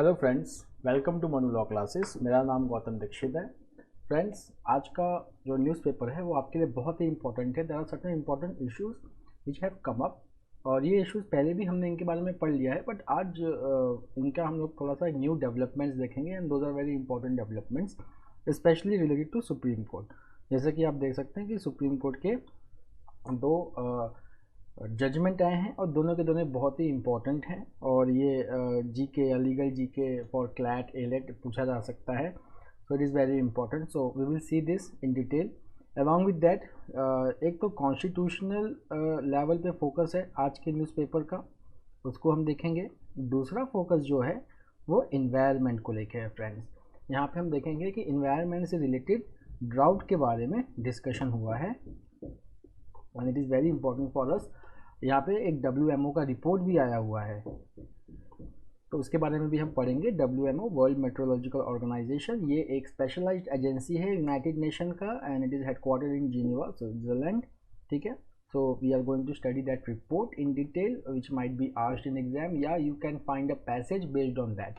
Hello friends, welcome to Manu law classes. मेरा नाम गौतम दीक्षित है। फ्रेंड्स, आज का जो न्यूज़पेपर है वो आपके लिए बहुत ही इंपॉर्टेंट है। There are certain important issues which have come up, और ये इश्यूज पहले भी हमने इनके बारे में पढ़ लिया है, बट आज इनका हम लोग थोड़ा सा न्यू डेवलपमेंट्स देखेंगे and those are very important developments specially related to Supreme Court. जैसे कि आप देख सकते हैं कि सुप्रीम कोर्ट के दो जजमेंट आए हैं और दोनों के दोनों बहुत ही इम्पोर्टेंट हैं, और ये जीके या legal GK for CLAT AILET पूछा जा सकता है। So it is very important, so we will see this in detail. Along with that एक तो कॉन्स्टिट्यूशनल लेवल पे फोकस है आज के न्यूज़पेपर का, उसको हम देखेंगे। दूसरा फोकस जो है वो इन्वायरमेंट को लेके है। फ्रेंड्स, यहाँ पे हम देखेंगे कि इन्वायरमेंट से रिलेटेड ड्राउट के बारे में डिस्कशन हुआ है and it is very important for us. यहाँ पे एक WMO का रिपोर्ट भी आया हुआ है, तो उसके बारे में भी हम पढ़ेंगे। WMO वर्ल्ड मेट्रोलॉजिकल ऑर्गेनाइजेशन, ये एक स्पेशलाइज्ड एजेंसी है यूनाइटेड नेशन का and it is headquartered in Geneva, Switzerland. ठीक है, so we are going to study that report in detail which might be asked in exam, या you can find a passage based on that.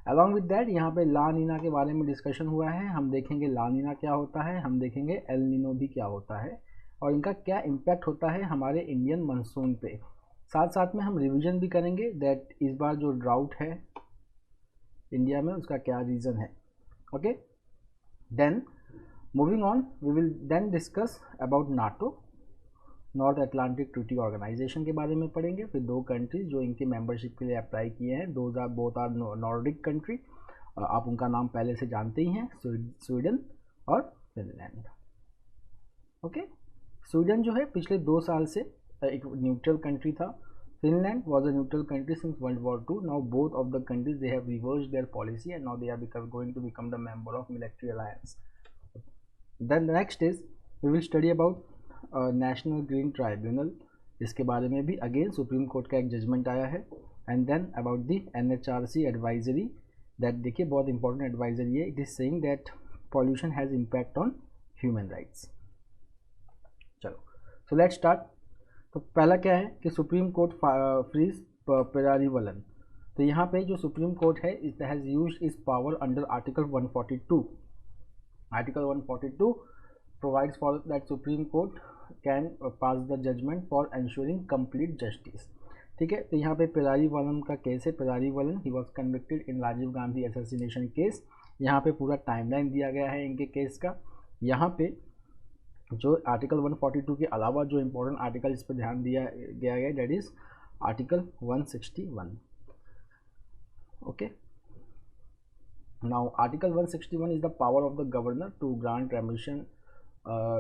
Along with that यहाँ पे ला नीना के बारे में discussion हुआ है। हम देखेंगे ला नीना क्या होता है, हम देखेंगे एल नीनो भी क्या होता है और इनका क्या इम्पैक्ट होता है हमारे इंडियन मानसून पे। साथ साथ में हम रिवीजन भी करेंगे दैट इस बार जो ड्राउट है इंडिया में उसका क्या रीज़न है। Okay, then moving on, we will then discuss about NATO, North Atlantic Treaty Organization के बारे में पढ़ेंगे। फिर दो कंट्रीज जो इनके मेंबरशिप के लिए अप्लाई किए हैं, बोथ आर नॉर्डिक कंट्री, आप उनका नाम पहले से जानते ही हैं, स्वीडन और फिनलैंड। ओके, स्वीडन जो है पिछले 2 साल से एक न्यूट्रल कंट्री था। Finland was a neutral country since World War 2। Now both of the countries they have reversed their policy and now they are going to become the member of military alliance. Then next is we will study about National Green Tribunal, इसके बारे में भी again supreme court का एक judgment आया है। And then about the NHRC advisory, that देखिए बहुत इंपॉर्टेंट एडवाइजरी है। It is saying that pollution has impact on human rights. चलो, सो लेट्स स्टार्ट। तो पहला क्या है कि सुप्रीम कोर्ट फ्रीज पेरारीवलन। तो यहाँ पे जो सुप्रीम कोर्ट है it has used its power under article 142। Article 142 provides for that Supreme Court can pass the judgment for ensuring complete justice. ठीक है, तो यहाँ पे पेरारीवलन का केस है। Perarivalan he was convicted in Rajiv Gandhi assassination case. यहाँ पे पूरा टाइमलाइन दिया गया है इनके केस का। यहाँ पे जो आर्टिकल 142 के अलावा जो इम्पोर्टेंट आर्टिकल इस पर ध्यान दिया गया है that is article 161। Okay, now article 161 is the power of the governor to grant remission,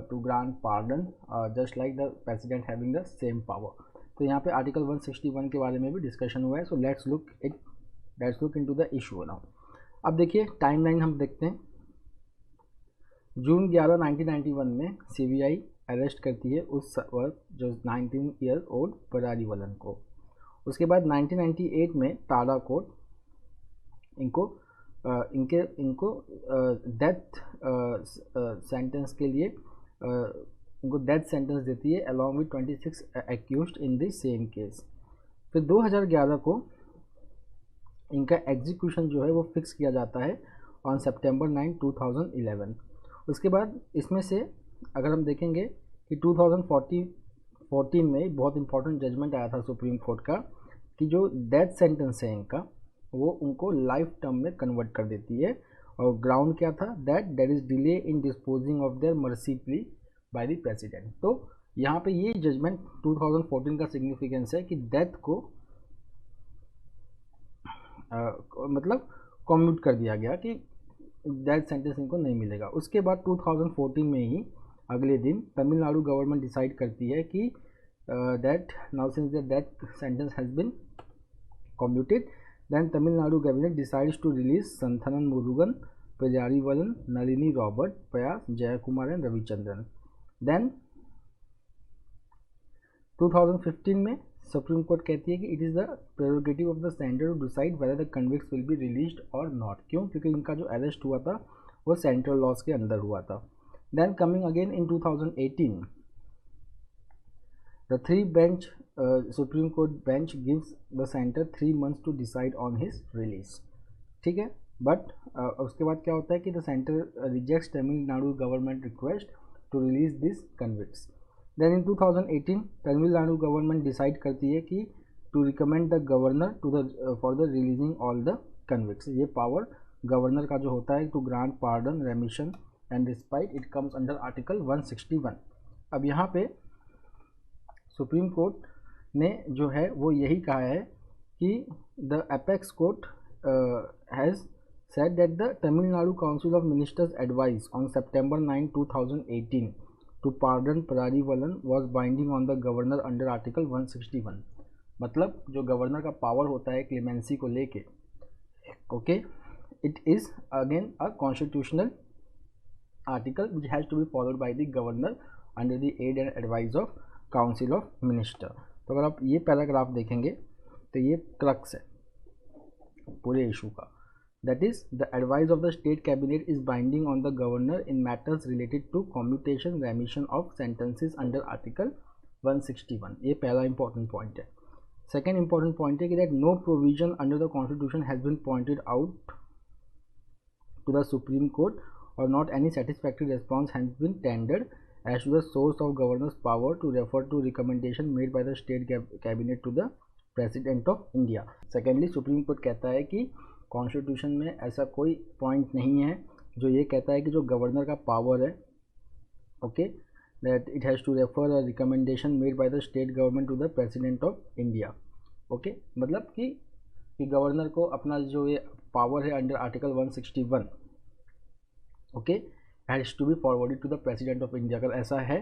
to grant pardon, just like the president having the same power. तो यहाँ पे आर्टिकल 161 के बारे में भी डिस्कशन हुआ है। So let's look into the issue now. अब देखिए टाइमलाइन हम देखते हैं। जून 11, 1991 में CBI अरेस्ट करती है उस वक्त जो 19 ईयर ओल्ड पेरारीवलन को। उसके बाद 1998 में टाडा कोर्ट इनको डेथ सेंटेंस के लिए इनको डेथ सेंटेंस देती है along with 26 accused in the same case. फिर 2011 को इनका एग्जीक्यूशन जो है वो फिक्स किया जाता है ऑन September 9, 2011। उसके बाद इसमें से अगर हम देखेंगे कि 2014 में बहुत इंपॉर्टेंट जजमेंट आया था सुप्रीम कोर्ट का कि जो डेथ सेंटेंस है इनका वो उनको लाइफ टर्म में कन्वर्ट कर देती है। और ग्राउंड क्या था, that there is delay in disposing of their mercy plea by the president. तो यहाँ पे ये जजमेंट 2014 का सिग्निफिकेंस है कि डेथ को मतलब कम्यूट कर दिया गया कि डेथ सेंटेंस इनको नहीं मिलेगा। उसके बाद 2014 में ही अगले दिन तमिलनाडु गवर्नमेंट डिसाइड करती है कि that now since the death sentence has been commuted, then Tamil Nadu cabinet decides to release Santhan Murugan, Perarivalan, Nalini Robert, Payas, Jayakumar and Ravichandran. Then 2015 में सुप्रीम कोर्ट कहती है कि it is the prerogative of the centre to decide whether the convicts will be released और not. क्यों? क्योंकि इनका जो arrest हुआ था वो सेंट्रल लॉज के अंदर हुआ था। Then coming again in 2018 the 3 bench Supreme Court bench gives the center 3 months to decide on his release. ठीक है। बट उसके बाद क्या होता है कि the centre rejects Tamil Nadu government request to release this convicts. Then in 2018 Tamil Nadu government decide करती है कि to recommend the governor to the for the releasing all the convicts. ये पावर गवर्नर का जो होता है to grant pardon, remission and respite, it comes under article 161। अब यहाँ पे सुप्रीम कोर्ट ने जो है वो यही कहा है कि the apex court has said that the Tamil Nadu Council of Ministers advice on September 9, 2018 to pardon Pararivalan was binding on the governor under Article 161। मतलब जो गवर्नर का पावर होता है क्लेमेंसी को लेके, okay, it is again a constitutional article which has to be followed by the governor under the aid and advice of council of minister. तो अगर आप ये पैराग्राफ देखेंगे तो ये क्रक्स है पूरे इशू का। That is, the advice of the state cabinet is binding on the governor in matters related to commutation, remission of sentences under Article 161। ये पहला important point है। Second important point है कि that no provision under the Constitution has been pointed out to the Supreme Court or not any satisfactory response has been tendered as to the source of governor's power to refer to recommendation made by the state cabinet to the President of India। Secondly, Supreme Court कहता है कि constitution में ऐसा कोई point नहीं है जो ये कहता है कि जो गवर्नर का पावर है, okay, that it has to refer a recommendation made by the state government to the president of India. Okay, मतलब कि गवर्नर को अपना जो ये पावर है under article 161, okay, has to be forwarded to the president of India. अगर ऐसा है,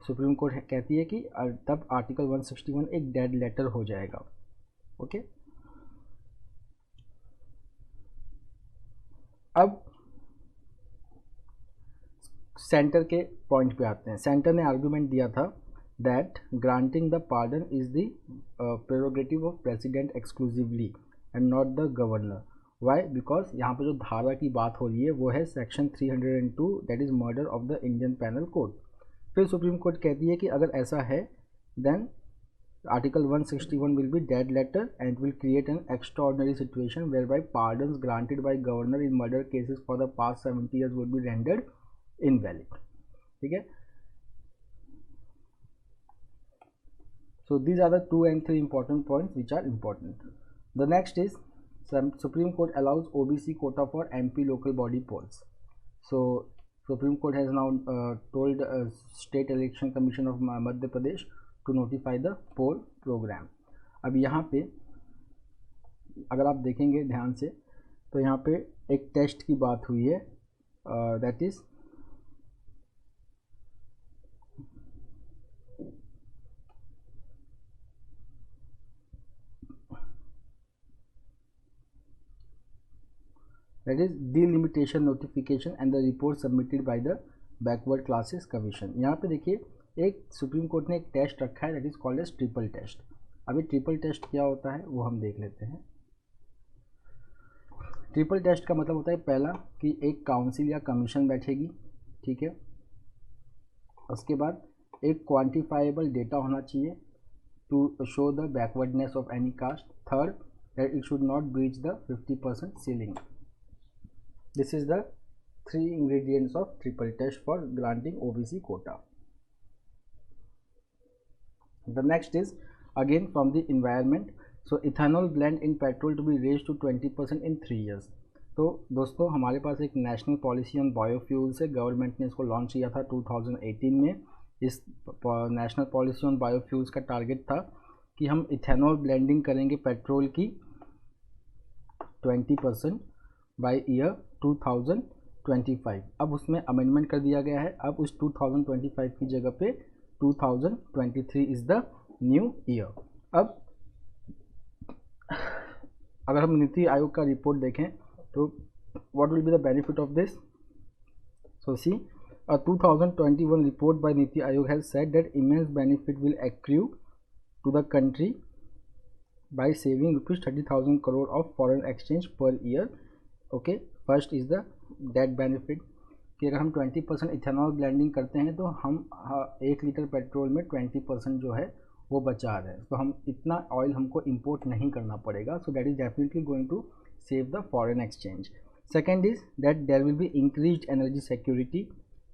सुप्रीम कोर्ट कहती है कि तब आर्टिकल 161 एक डेड लेटर हो जाएगा। ओके, अब सेंटर के पॉइंट पे आते हैं। सेंटर ने आर्गुमेंट दिया था that granting the pardon is the prerogative of president exclusively and not the governor. Why? Because यहाँ पे जो धारा की बात हो रही है वो है section 302, that is murder of the Indian panel code. फिर सुप्रीम कोर्ट कहती है कि अगर ऐसा है then Article 161 will be dead letter and will create an extraordinary situation whereby pardons granted by governor in murder cases for the past 70 years would be rendered invalid। ठीक है, so these are the 2 and 3 important points which are important। The next is Supreme Court allows OBC quota for MP local body polls। So Supreme Court has now told State Election Commission of Madhya Pradesh to notify the poll programme. अब यहाँ पे अगर आप देखेंगे ध्यान से तो यहाँ पे एक टेस्ट की बात हुई है, that is delimitation notification and the report submitted by the backward classes commission. यहाँ पे देखिए एक सुप्रीम कोर्ट ने एक टेस्ट रखा है that is called as triple test. अभी ट्रिपल टेस्ट क्या होता है वो हम देख लेते हैं। ट्रिपल टेस्ट का मतलब होता है पहला कि एक काउंसिल या कमीशन बैठेगी, ठीक है, उसके बाद एक क्वांटिफाइबल डेटा होना चाहिए to show the backwardness of any caste. Third, that it should not breach the 50% ceiling. This is the 3 ingredients of triple test for granting OBC quota. The next is again from the environment, so ethanol blend in petrol to be raised to 20% in 3 years। तो दोस्तों हमारे पास एक national policy on biofuels है, government ने इसको launch किया था 2018 में। इस नेशनल पॉलिसी ऑन बायोफ्यूल्स का टारगेट था कि हम इथेनॉल ब्लेंडिंग करेंगे पेट्रोल की 20% बाय ईयर 2025। अब उसमें अमेंडमेंट कर दिया गया है, अब उस 2025 की जगह पे 2023 इज़ द न्यू ईयर। अब अगर हम नीति आयोग का रिपोर्ट देखें तो what will be the benefit of this? So see, a 2021 report by Niti Aayog has said that immense benefit will accrue to the country by saving rupees 30,000 crore of foreign exchange per year। Okay, first is the that benefit कि अगर हम 20% ethanol blending करते हैं तो हम 1 litre petrol में 20% जो है वो बचा रहे हैं, तो हम इतना ऑयल हमको इंपोर्ट नहीं करना पड़ेगा। So that is definitely going to save the foreign exchange. Second is that there will be increased energy security.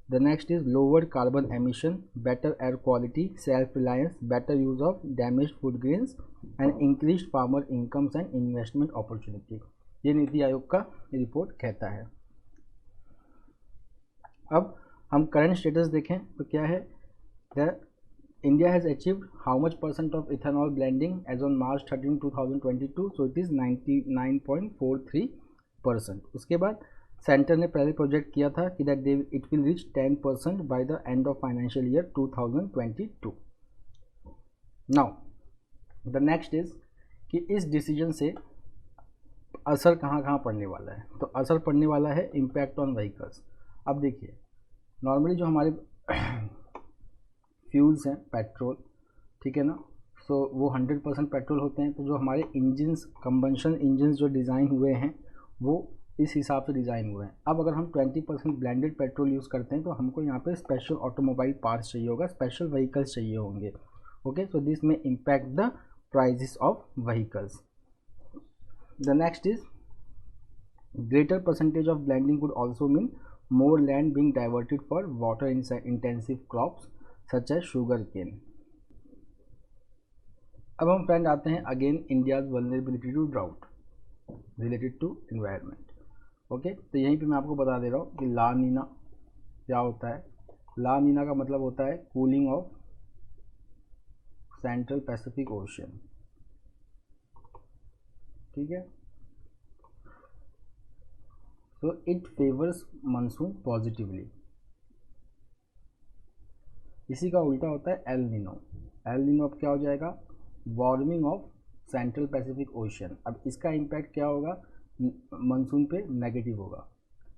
The next is lower carbon emission, better air quality, self-reliance, better use of damaged food grains and increased farmer incomes and investment opportunity. ये नीति आयोग का report कहता है. अब हम current status देखें तो क्या है. India has achieved how much % of ethanol blending as on March 13, 2022? So it is 99.43%. उसके बाद सेंटर ने पहले प्रोजेक्ट किया था कि that it will reach 10% by the end of financial year 2022. Now the next is कि इस डिसीजन से असर कहाँ कहाँ पड़ने वाला है. तो असर पड़ने वाला है इम्पैक्ट ऑन व्हीकल्स. अब देखिए नॉर्मली जो हमारे फ्यूल्स हैं पेट्रोल, ठीक है ना, सो वो 100% पेट्रोल होते हैं. तो जो हमारे इंजन्स कंबंशन इंजन्स जो डिज़ाइन हुए हैं वो इस हिसाब से डिज़ाइन हुए हैं. अब अगर हम 20% ब्लेंडेड पेट्रोल यूज़ करते हैं तो हमको यहाँ पे स्पेशल ऑटोमोबाइल पार्ट्स चाहिए होगा, स्पेशल व्हीकल्स चाहिए होंगे. ओके, सो दिस में impact the prices of vehicles. The next is greater percentage of blending would also mean more land being diverted for water intensive crops such as sugar cane. अब हम फ्रेंड आते हैं again India's vulnerability to drought related to environment. Okay, तो यहीं पे मैं आपको बता दे रहा हूँ कि ला नीना क्या होता है. ला नीना का मतलब होता है cooling of central Pacific ocean. ठीक है, so it favours monsoon positively. इसी का उल्टा होता है एल नीनो. एल नीनो अब क्या हो जाएगा, warming of central Pacific Ocean. अब इसका इम्पैक्ट क्या होगा, मानसून पे नेगेटिव होगा.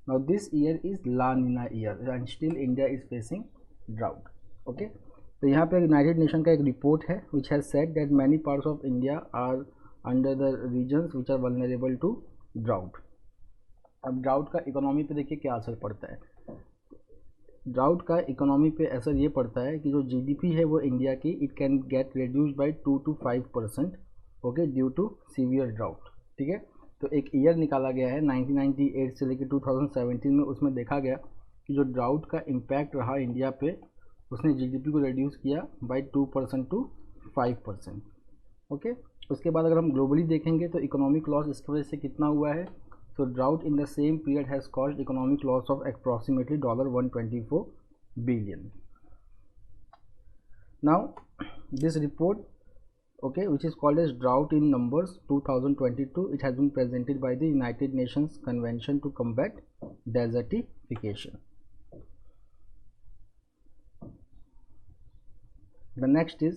Now this year is La Nina year and still India is facing drought. Okay, तो यहाँ पे यूनाइटेड नेशन का एक रिपोर्ट है which has said that many parts of India are under the regions which are vulnerable to drought. अब drought का economy पे देखिए क्या असर पड़ता है. ड्राउट का इकोनॉमी पे असर ये पड़ता है कि जो जीडीपी है वो इंडिया की it can get reduced by 2 to 5%. Okay, due to severe drought. ठीक है, तो एक ईयर निकाला गया है 1998 से लेकर 2017 में. उसमें देखा गया कि जो ड्राउट का इम्पैक्ट रहा इंडिया पे उसने जीडीपी को रिड्यूस किया बाय 2% to 5%. ओके, उसके बाद अगर हम ग्लोबली देखेंगे तो इकोनॉमिक लॉस इस वजह से कितना हुआ है. So drought in the same period has caused economic loss of approximately $124 billion. Now this report, okay, which is called as Drought in Numbers 2022, it has been presented by the United Nations Convention to Combat Desertification. The next is,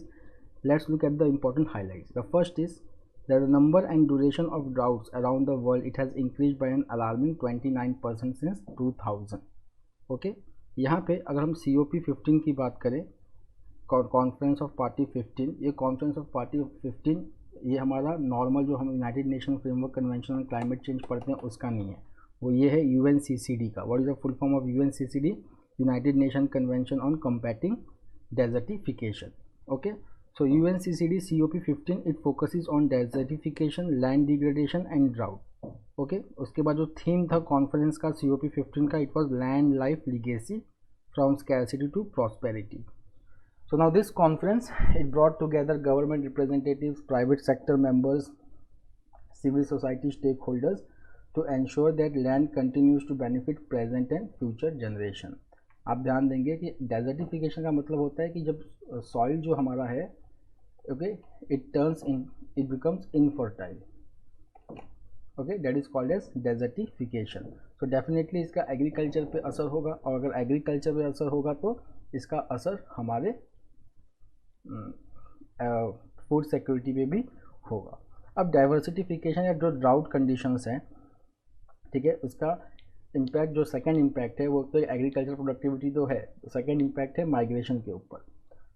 let's look at the important highlights. The first is that the number and duration of droughts around the world it has increased by an alarming 29% since 2000. Okay, यहाँ पे अगर हम COP15 की बात करें, conference of party 15, ये conference of party 15 ये हमारा नॉर्मल जो हम United nation framework convention on climate change पढ़ते हैं उसका नहीं है. वो ये है UNCCD का. What is the full form of UNCCD? United nation convention on combating desertification. Okay, so UNCCD COP15 it focuses on desertification, land degradation and drought. Okay, उसके बाद जो थीम था कॉन्फ्रेंस का COP15 का it was land life legacy from scarcity to prosperity. So now this conference it brought together government representatives, private sector members, civil society stakeholders to ensure that land continues to benefit present and future generation. आप ध्यान देंगे कि desertification का मतलब होता है कि जब सॉइल जो हमारा है okay, it becomes infertile. Okay, that is called as desertification. So definitely इसका एग्रीकल्चर पे असर होगा और अगर एग्रीकल्चर पे असर होगा तो इसका असर हमारे फूड सिक्योरिटी पे भी होगा. अब डाइवर्सिटिफिकेशन या जो ड्राउट कंडीशंस हैं, ठीक है, उसका इम्पैक्ट जो सेकंड इम्पैक्ट है वो तो एग्रीकल्चर प्रोडक्टिविटी तो है, सेकंड इम्पैक्ट है माइग्रेशन के ऊपर.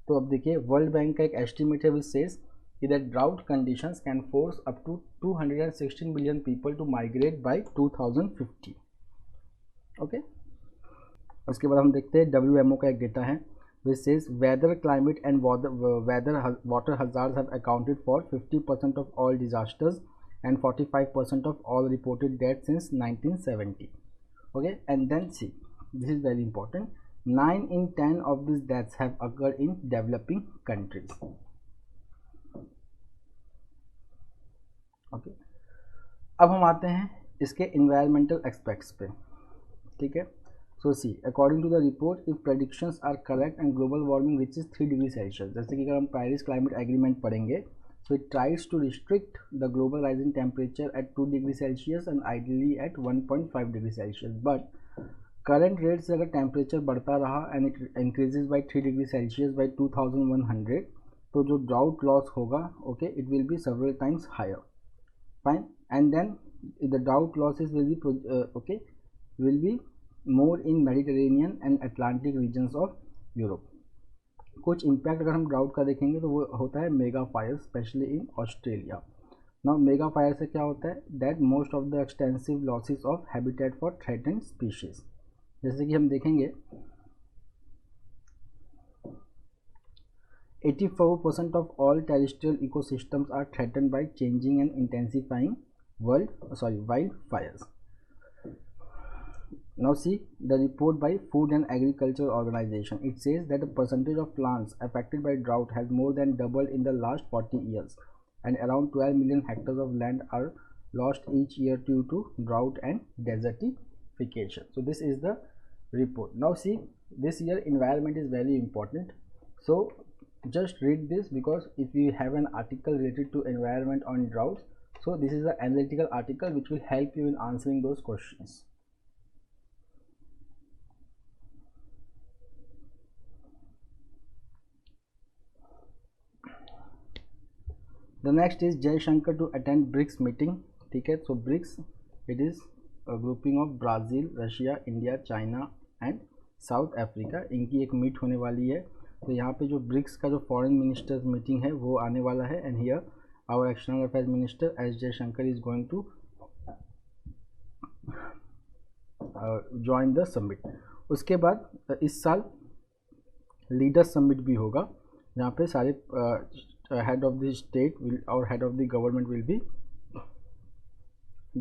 तो अब देखिए वर्ल्ड बैंक का एक एस्टिमेट है विच सेज कि that drought conditions can force up to 216 billion people to migrate by 2050. Okay, उसके बाद हम देखते हैं WMO का एक डेटा है which says weather climate and water hazards have accounted for 50% of all disasters and 45% of all reported deaths since 1970. Okay, and then see, this is very important, 9 in 10 of these deaths have occurred in developing countries. Okay, अब हम आते हैं इसके environmental aspects पे, ठीक है. So see, according to the report, if predictions are correct and global warming reaches 3 degree Celsius, जैसे कि अगर हम Paris Climate Agreement पढ़ेंगे, so it tries to restrict the global rising temperature at 2 degree Celsius and ideally at 1.5 degree Celsius. But current rate से अगर temperature बढ़ता रहा and it increases by 3 degree Celsius by 2100, तो जो drought loss होगा, okay, it will be several times higher. Fine, and then the drought losses will be will be more in Mediterranean and Atlantic regions of Europe. कुछ impact अगर हम drought का देखेंगे तो वो होता है mega fires, especially in Australia. Now mega fire से क्या होता है, that most of the extensive losses of habitat for threatened species. जैसे कि हम देखेंगे 84% of all terrestrial ecosystems are threatened by changing and intensifying wildfires. Now see the report by Food and Agriculture Organization. It says that the percentage of plants affected by drought has more than doubled in the last 40 years, and around 12 million hectares of land are lost each year due to drought and desertification. So this is the report. Now see, this year environment is very important. So just read this, because if you have an article related to environment on droughts, so this is an analytical article which will help you in answering those questions. The next is Jai Shankar to attend BRICS meeting. ठीक है, so BRICS, it is a grouping of Brazil, Russia, India, China and South Africa. इनकी एक meet होने वाली है. तो यहाँ पे जो ब्रिक्स का जो फॉरेन मिनिस्टर्स मीटिंग है वो आने वाला है, and here our external affairs minister S Jaishankar is going to join the summit. उसके बाद इस साल लीडर्स समिट भी होगा, जहाँ पे सारे head of the state will or head of the government will be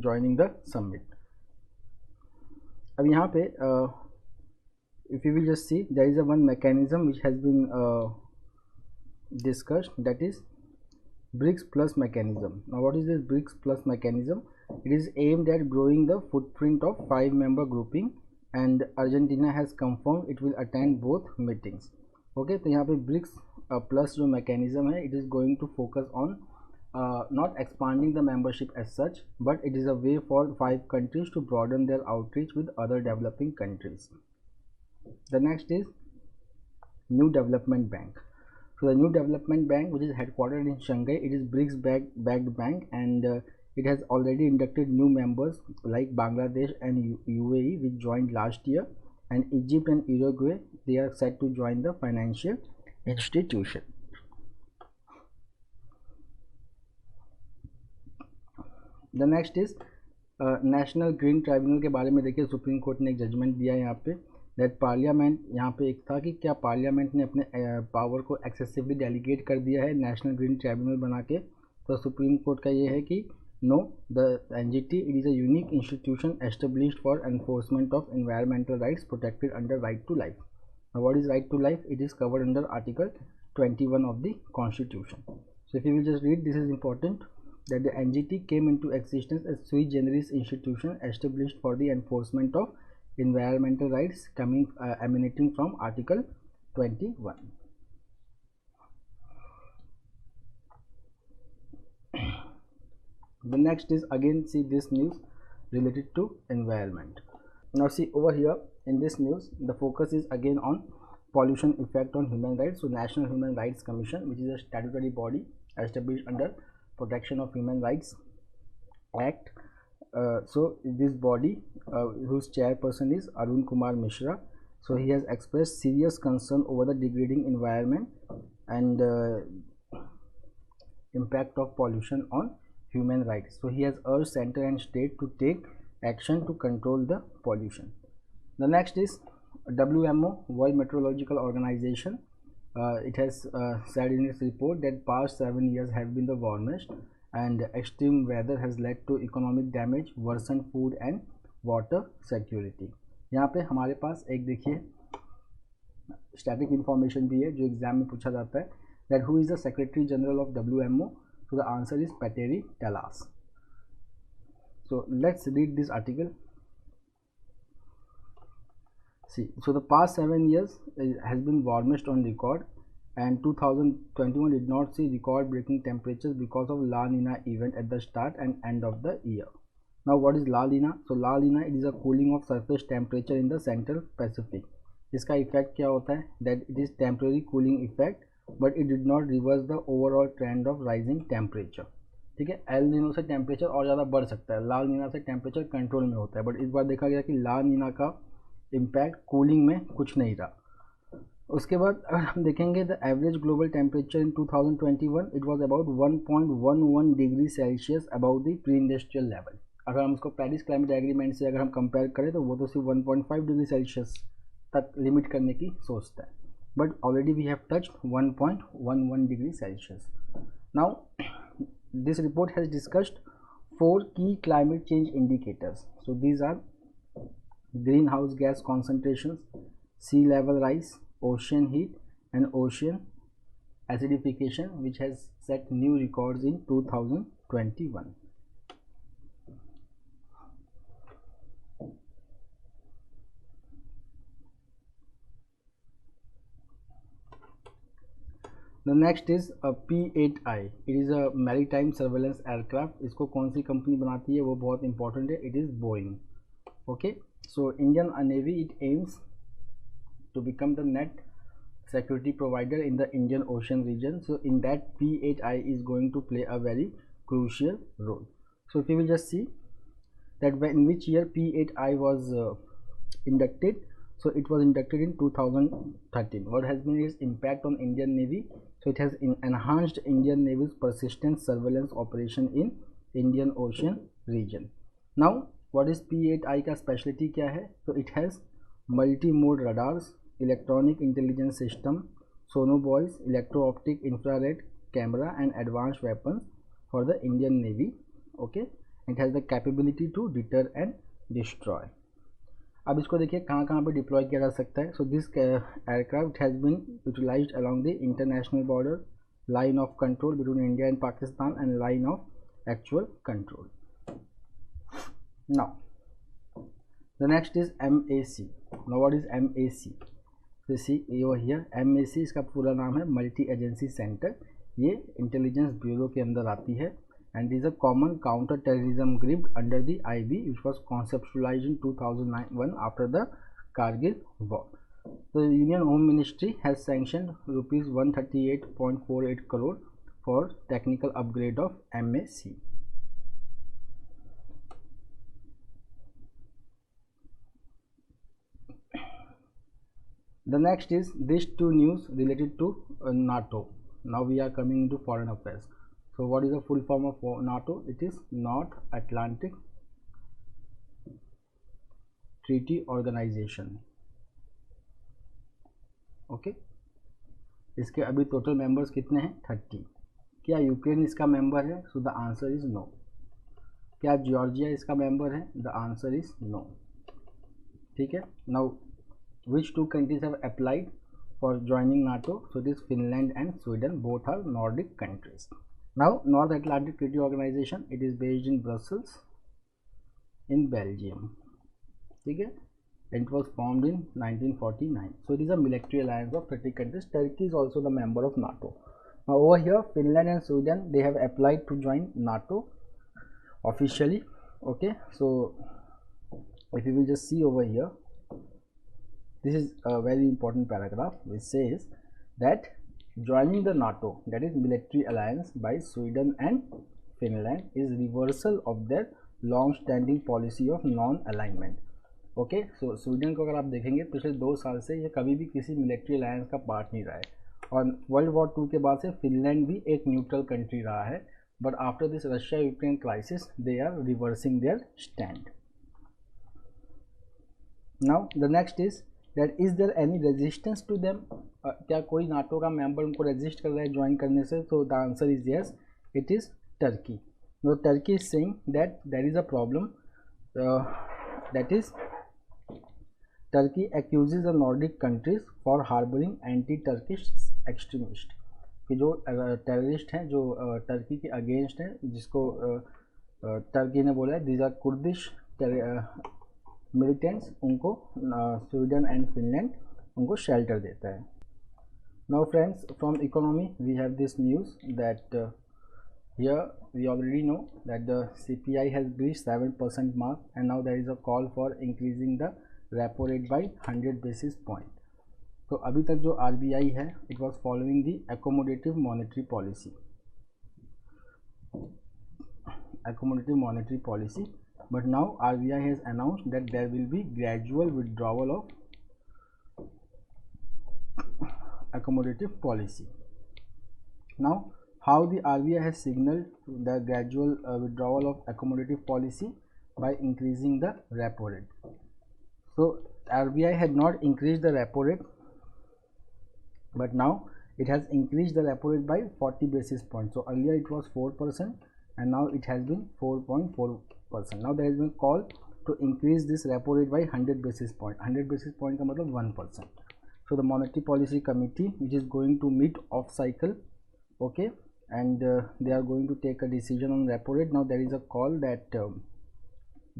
joining the summit. अब यहाँ पे if you will just see, there is a one mechanism which has been discussed, that is BRICS Plus mechanism. Now what is this BRICS Plus mechanism? It is aimed at growing the footprint of 5-member grouping, and Argentina has confirmed it will attend both meetings. Okay, तो यहाँ पे BRICS Plus जो mechanism है, it is going to focus on not expanding the membership as such, but it is a way for 5 countries to broaden their outreach with other developing countries. The next is New Development Bank. So the New Development Bank, which is headquartered in Shanghai, it is BRICS backed bank, and it has already inducted new members like Bangladesh and UAE, which joined last year, and Egypt and Uruguay, they are set to join the financial institution. The next is national Green tribunal के बारे में. देखिए, supreme court ने एक judgement दिया है यहाँ पे, दैट पार्लियामेंट, यहाँ पे एक था कि क्या पार्लियामेंट ने अपने पावर को एक्सेसिवली डेलीगेट कर दिया है नेशनल ग्रीन ट्राइब्यूनल बना के. तो सुप्रीम कोर्ट का ये है कि no, the NGT it is a unique institution established for enforcement of environmental rights protected under right to life. What is right to life? It is covered under Article 21 of the Constitution. So if you will just read, this is important, that the NGT came into existence as sui generis institution established for the enforcement of environmental rights emanating from Article 21. The next is again, see this news related to environment. Now see over here in this news, the focus is again on pollution effect on human rights. So National Human Rights Commission, which is a statutory body established under Protection of Human Rights Act. So this body, whose chairperson is Arun Kumar Mishra, so he has expressed serious concern over the degrading environment and impact of pollution on human rights. So he has urged center and state to take action to control the pollution. The next is WMO, World Meteorological Organization. It has said in its report that past 7 years have been the warmest, and extreme weather has led to economic damage, worsen food and water security. यहाँ पे हमारे पास एक देखिए static information भी है जो exam में पूछा जाता है, that who is the Secretary General of WMO? So the answer is Petteri Talas. So let's read this article. See, so the past 7 years has been warmest on record, and 2021 did not see record-breaking temperatures because of La Nina event at the start and end of the year. Now, what is La Nina? So La Nina is a cooling of surface temperature in the Central Pacific. इसका effect क्या होता है? That it is temporary cooling effect, but it did not reverse the overall trend of rising temperature. ठीक है, El Nino से temperature और ज़्यादा बढ़ सकता है, ला नीना से टेम्परेचर कंट्रोल में होता है, बट इस बार देखा गया कि ला नीना का इम्पैक्ट कूलिंग में कुछ नहीं रहा। उसके बाद अगर हम देखेंगे the average global temperature in 2021 it was about 1.11 degree Celsius about the pre industrial level. अगर हम उसको पेरिस क्लाइमेट एग्रीमेंट से अगर हम कंपेयर करें तो वो तो सिर्फ 1.5 डिग्री सेल्सियस तक लिमिट करने की सोचता है, but already we have touched 1.11 degree Celsius. Now, this report has discussed 4 key climate change indicators. So these are greenhouse gas concentrations, sea level rise, ocean heat, and ocean acidification, which has set new records in 2021. The next is a P8I. It is a maritime surveillance aircraft. इसको कौन सी company बनाती है वो बहुत important है. It is Boeing. Okay. So Indian Navy, it aims to become the net security provider in the Indian Ocean region. So in that, P8I is going to play a very crucial role. So if you will just see that in which year P8I was inducted. So it was inducted in 2013. What has been its impact on Indian Navy? So it has enhanced Indian Navy's persistent surveillance operation in Indian Ocean region. Now, what is P8I का specialty क्या है? So it has multi-mode radars, electronic intelligence system, sonobuoys, electro-optic infrared camera, and advanced weapons for the Indian Navy. Okay, it has the capability to deter and destroy. अब इसको देखिए कहाँ कहाँ पे deploy किया जा सकता है. So this aircraft has been utilized along the international border, line of control between India and Pakistan, and line of actual control. Now the next is MAC. Now what is MAC? तो see here MAC इसका पूरा नाम है multi agency centre. ये intelligence bureau के अंदर आती है, and is a common counter-terrorism group under the IB, which was conceptualized in 2001 after the Kargil war. The Union Home Ministry has sanctioned rupees 138.48 crore for technical upgrade of MAC. The next is these two news related to NATO. Now we are coming into foreign affairs. So what is the full form of NATO? It is North Atlantic Treaty Organization. Okay. इसके अभी total members कितने हैं? 30. क्या Ukraine इसका member है? So the answer is no. क्या Georgia इसका member है? The answer is no. ठीक है. Now which two countries have applied for joining NATO? So it is Finland and Sweden. Both are Nordic countries. Now, North Atlantic Treaty Organization, it is based in Brussels, in Belgium. Okay? It was formed in 1949. So it is a military alliance of 30 countries. Turkey is also the member of NATO. Now over here, Finland and Sweden, they have applied to join NATO officially. Okay, so if you will just see over here, this is a very important paragraph which says that joining the NATO, that is military alliance, by Sweden and Finland is reversal of their long-standing policy of non-alignment. Okay, so Sweden को अगर आप देखेंगे पिछले 2 साल से ये कभी भी किसी मिलिट्री अलायंस का पार्ट नहीं रहा है, और वर्ल्ड वॉर 2 के बाद से फिनलैंड भी एक न्यूट्रल कंट्री रहा है, but after this Russia Ukraine crisis they are reversing their stand. Now the next is that is there any resistance to them? क्या कोई नाटो का मेंबर उनको रेजिस्ट कर रहा है ज्वाइन करने से? तो the answer is yes, it is Turkey. Now Turkey is saying that there is a problem, that is Turkey accuses the Nordic countries for harboring anti-Turkish extremists, कि जो टेररिस्ट हैं जो टर्की के अगेंस्ट हैं, जिसको टर्की ने बोला है दीज आर कुर्दिश मिलिटेंट्स, उनको स्वीडन एंड फिनलैंड उनको शेल्टर देता है. Now friends, from economy we have this news that here we already know that the CPI has reached 7% mark, and now there is a call for increasing the repo rate by 100 basis point. तो अभी तक जो RBI है it was following the accommodative monetary policy, but now RBI has announced that there will be gradual withdrawal of accommodative policy. Now how the RBI has signaled the gradual withdrawal of accommodative policy? By increasing the repo rate. So RBI had not increased the repo rate, but now it has increased the repo rate by 40 basis points. So earlier it was 4% and now it has been 4.4%. Now there has been call to increase this repo rate by 100 basis point. 100 basis point का मतलब 1%. So the monetary policy committee, which is going to meet off cycle, okay, and they are going to take a decision on repo rate. Now there is a call that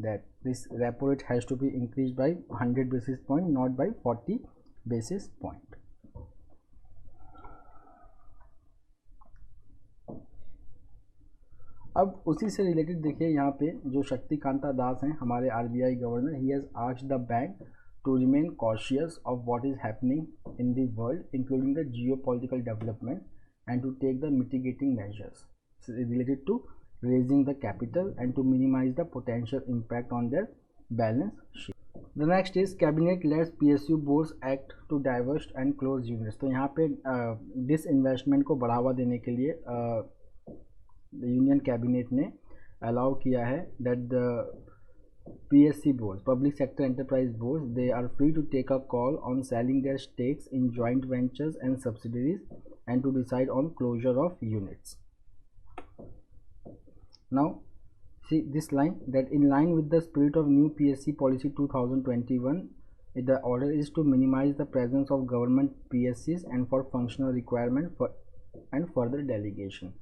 that this repo rate has to be increased by 100 basis point, not by 40 basis point. अब उसी से related देखिए यहाँ पे जो शक्तिकांता दास हैं हमारे RBI governor, he has asked the bank to remain cautious of what is happening in the world, including the geopolitical development, and to take the mitigating measures related to raising the capital and to minimize the potential impact on their balance sheet. The next is cabinet lets PSU boards act to divest and close units. तो यहाँ पे disinvestment को बढ़ावा देने के लिए union cabinet ने allow किया है that the PSC boards, public sector enterprise boards, they are free to take a call on selling their stakes in joint ventures and subsidiaries and to decide on closure of units. Now see this line, that in line with the spirit of new PSC policy 2021, the order is to minimize the presence of government PSCs and for functional requirement for and further delegation.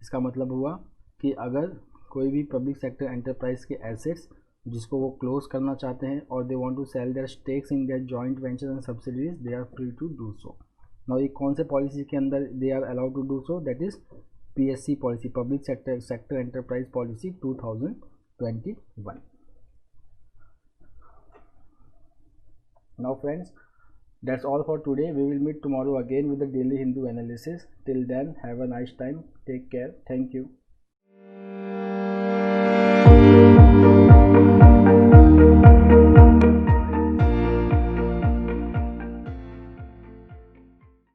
इसका मतलब हुआ कि अगर कोई भी public sector enterprise के assets जिसको वो क्लोज करना चाहते हैं और they want to sell their stakes in their joint ventures and subsidies, they are free to do so. Now ये कौन से पॉलिसी के अंदर they are allowed to do so? That is PSC policy, public sector enterprise policy 2021. Now friends, that's all for today. We will meet tomorrow again with the daily Hindu analysis. Till then, have a nice time. Take care. Thank you.